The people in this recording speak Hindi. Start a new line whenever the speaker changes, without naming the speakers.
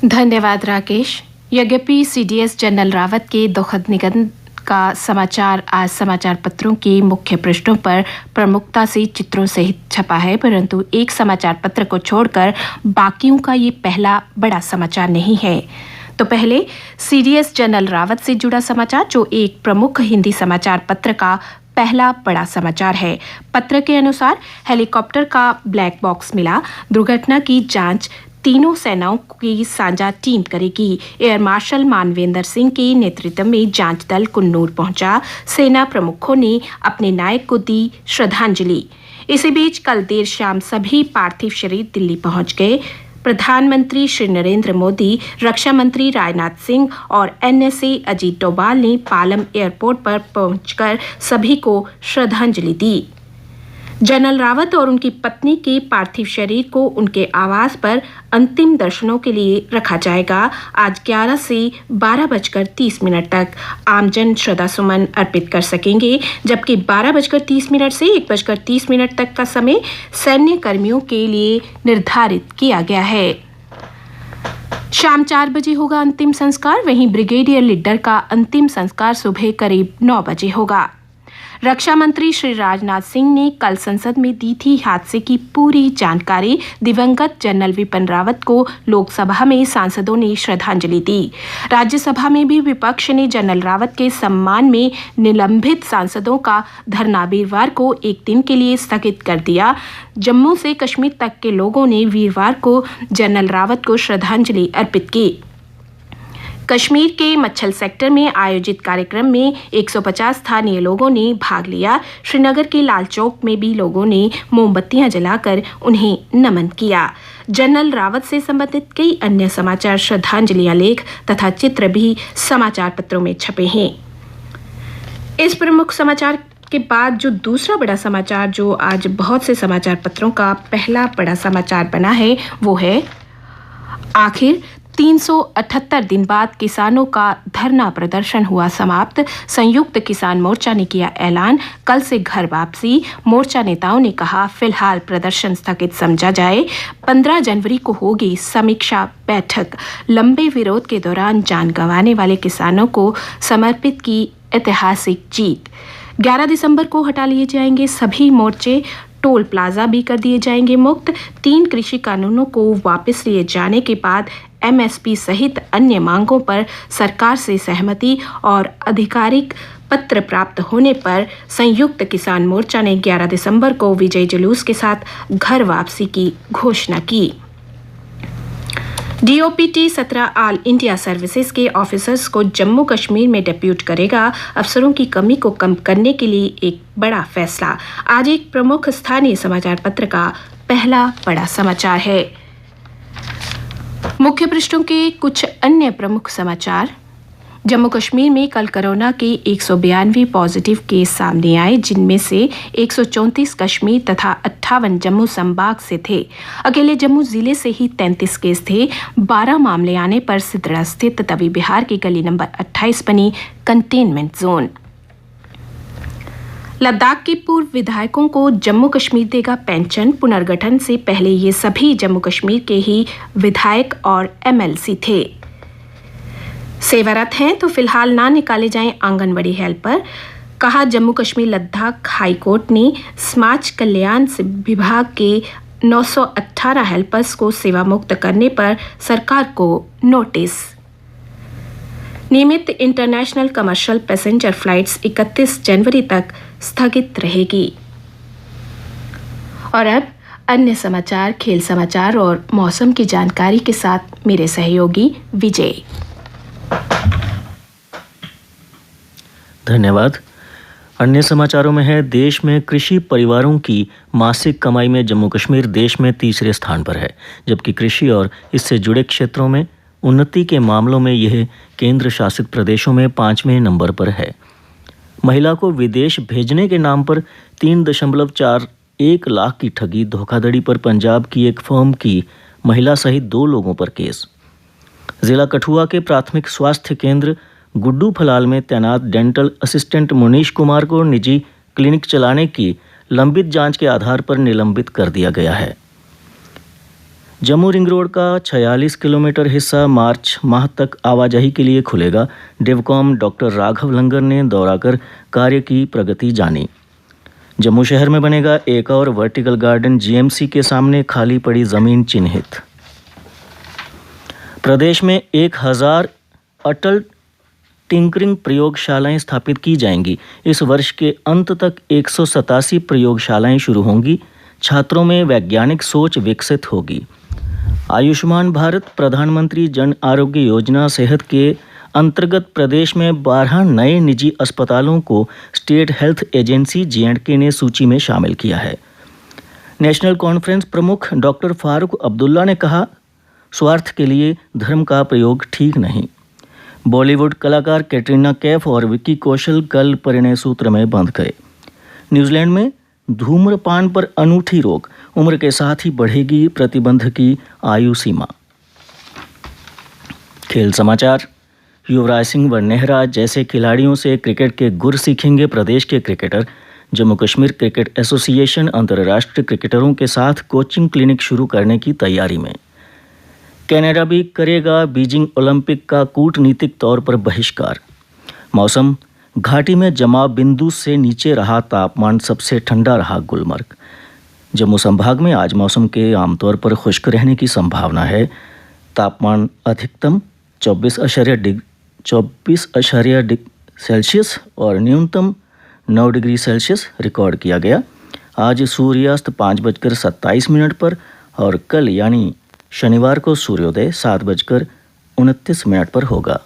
धन्यवाद राकेश। यद्यपि सीडीएस जनरल रावत के दुखद निधन का समाचार आज समाचार पत्रों के मुख्य पृष्ठों पर प्रमुखता से चित्रों सहित छपा है, परंतु एक समाचार पत्र को छोड़कर बाकियों का ये पहला बड़ा समाचार नहीं है। तो पहले सीडीएस जनरल रावत से जुड़ा समाचार, जो एक प्रमुख हिंदी समाचार पत्र का पहला बड़ा समाचार है। पत्र के अनुसार हेलीकॉप्टर का ब्लैक बॉक्स मिला, दुर्घटना की जांच तीनों सेनाओं की साझा टीम करेगी। एयर मार्शल मानवेंद्र सिंह के नेतृत्व में जांच दल कुन्नूर पहुंचा। सेना प्रमुखों ने अपने नायक को दी श्रद्धांजलि। इसी बीच कल देर शाम सभी पार्थिव शरीर दिल्ली पहुंच गए। प्रधानमंत्री श्री नरेंद्र मोदी, रक्षा मंत्री राजनाथ सिंह और एनएसए अजीत डोभाल ने पालम एयरपोर्ट पर पहुंचकर सभी को श्रद्धांजलि दी। जनरल रावत और उनकी पत्नी के पार्थिव शरीर को उनके आवास पर अंतिम दर्शनों के लिए रखा जाएगा। आज 11 से 12:30 तक आमजन श्रद्धा सुमन अर्पित कर सकेंगे, जबकि 12:30 से 1:30 तक का समय सैन्य कर्मियों के लिए निर्धारित किया गया है। शाम 4 बजे होगा अंतिम संस्कार, वहीं ब्रिगेडियर लीडर का अंतिम संस्कार सुबह करीब 9 बजे होगा। रक्षा मंत्री श्री राजनाथ सिंह ने कल संसद में दी थी हादसे की पूरी जानकारी। दिवंगत जनरल विपिन रावत को लोकसभा में सांसदों ने श्रद्धांजलि दी। राज्यसभा में भी विपक्ष ने जनरल रावत के सम्मान में निलंबित सांसदों का धरना वीरवार को एक दिन के लिए स्थगित कर दिया। जम्मू से कश्मीर तक के लोगों ने वीरवार को जनरल रावत को श्रद्धांजलि अर्पित की। कश्मीर के मच्छल सेक्टर में आयोजित कार्यक्रम में 150 स्थानीय लोगों ने भाग लिया। श्रीनगर के लाल चौक में भी लोगों ने मोमबत्तियां जलाकर उन्हें नमन किया। जनरल रावत से संबंधित कई अन्य समाचार, श्रद्धांजलि लेख तथा चित्र भी समाचार पत्रों में छपे हैं। इस प्रमुख समाचार के बाद जो दूसरा बड़ा समाचार, जो आज बहुत से समाचार पत्रों का पहला बड़ा समाचार बना है, वो है आखिर 378 दिन बाद किसानों का धरना प्रदर्शन हुआ समाप्त। संयुक्त किसान मोर्चा ने किया ऐलान, कल से घर वापसी। मोर्चा नेताओं ने कहा, फिलहाल प्रदर्शन स्थगित समझा जाए। 15 जनवरी को होगी समीक्षा बैठक। लंबे विरोध के दौरान जान गंवाने वाले किसानों को समर्पित की ऐतिहासिक जीत। 11 दिसंबर को हटा लिए जाएंगे सभी मोर्चे। टोल प्लाजा भी कर दिए जाएंगे मुक्त। 3 कृषि कानूनों को वापस लिए जाने के बाद एमएसपी सहित अन्य मांगों पर सरकार से सहमति और आधिकारिक पत्र प्राप्त होने पर संयुक्त किसान मोर्चा ने 11 दिसंबर को विजय जुलूस के साथ घर वापसी की घोषणा की। डीओपीटी 17 ऑल इंडिया सर्विसेज के ऑफिसर्स को जम्मू कश्मीर में डेप्यूट करेगा। अफसरों की कमी को कम करने के लिए एक बड़ा फैसला। आज एक प्रमुख स्थानीय समाचार पत्र का पहला बड़ा समाचार है। मुख्य पृष्ठों के कुछ अन्य प्रमुख समाचार। जम्मू कश्मीर में कल कोरोना के 192 पॉजिटिव केस सामने आए, जिनमें से 134 कश्मीर तथा 58 जम्मू संभाग से थे। अकेले जम्मू जिले से ही 33 केस थे। 12 मामले आने पर सिद्रा स्थित तवी बिहार की गली नंबर 28 बनी कंटेनमेंट जोन। लद्दाख के पूर्व विधायकों को जम्मू कश्मीर देगा पेंशन। पुनर्गठन से पहले ये सभी जम्मू कश्मीर के ही विधायक और एमएलसी थे। सेवारत हैं तो फिलहाल ना निकाले जाएं आंगनवाड़ी हेल्पर। कहा, जम्मू कश्मीर लद्दाख हाई कोर्ट ने समाज कल्याण विभाग के 918 हेल्पर्स को सेवा मुक्त करने पर सरकार को नोटिस। नियमित इंटरनेशनल कमर्शियल पैसेंजर फ्लाइट्स 31 जनवरी तक स्थगित रहेगी। और अब अन्य समाचार, खेल समाचार और मौसम की जानकारी के साथ मेरे सहयोगी विजय।
धन्यवाद। अन्य समाचारों में है, देश में कृषि परिवारों की मासिक कमाई में जम्मू कश्मीर देश में तीसरे स्थान पर है, जबकि कृषि और इससे जुड़े क्षेत्रों में उन्नति के मामलों में यह केंद्र शासित प्रदेशों में 5वें नंबर पर है। महिला को विदेश भेजने के नाम पर 3.41 लाख की ठगी धोखाधड़ी पर पंजाब की एक फर्म की महिला सहित 2 लोगों पर केस। जिला कठुआ के प्राथमिक स्वास्थ्य केंद्र गुड्डू फलाल में तैनात डेंटल असिस्टेंट मुनीश कुमार को निजी क्लिनिक चलाने की लंबित जांच के आधार पर निलंबित कर दिया गया है। जम्मू रिंग रोड का 46 किलोमीटर हिस्सा मार्च माह तक आवाजाही के लिए खुलेगा। डेवकॉम डॉक्टर राघव लंगर ने दौरा कर कार्य की प्रगति जानी। जम्मू शहर में बनेगा एक और वर्टिकल गार्डन, जीएमसी के सामने खाली पड़ी जमीन चिन्हित। प्रदेश में 1000 अटल टिंकरिंग प्रयोगशालाएं स्थापित की जाएंगी। इस वर्ष के अंत तक 187 प्रयोगशालाएं शुरू होंगी। छात्रों में वैज्ञानिक सोच विकसित होगी। आयुष्मान भारत प्रधानमंत्री जन आरोग्य योजना सेहत के अंतर्गत प्रदेश में 12 नए निजी अस्पतालों को स्टेट हेल्थ एजेंसी J&K ने सूची में शामिल किया है। नेशनल कॉन्फ्रेंस प्रमुख डॉक्टर फारूक अब्दुल्ला ने कहा, स्वार्थ के लिए धर्म का प्रयोग ठीक नहीं। बॉलीवुड कलाकार कैटरीना कैफ और विक्की कौशल कल परिणय सूत्र में बंध गए। न्यूजीलैंड में धूम्रपान पर अनूठी रोक, उम्र के साथ ही बढ़ेगी प्रतिबंध की आयु सीमा। खेल समाचार। युवराज सिंह व नेहरा जैसे खिलाड़ियों से क्रिकेट के गुर सीखेंगे प्रदेश के cricketer. Jammu Kashmir cricket association अंतर्राष्ट्रीय क्रिकेटरों के साथ कोचिंग क्लिनिक शुरू करने की तैयारी में। कनाडा भी करेगा बीजिंग ओलंपिक का कूटनीतिक तौर पर बहिष्कार। मौसम। घाटी में जमाव बिंदु से नीचे रहा तापमान, सबसे ठंडा रहा गुलमर्ग। जम्मू संभाग में आज मौसम के आमतौर पर खुश्क रहने की संभावना है। तापमान अधिकतम 24.0 सेल्सियस और न्यूनतम 9 डिग्री सेल्सियस रिकॉर्ड किया गया। आज सूर्यास्त 5:27 पर और कल यानी शनिवार को सूर्योदय 7:29 पर होगा।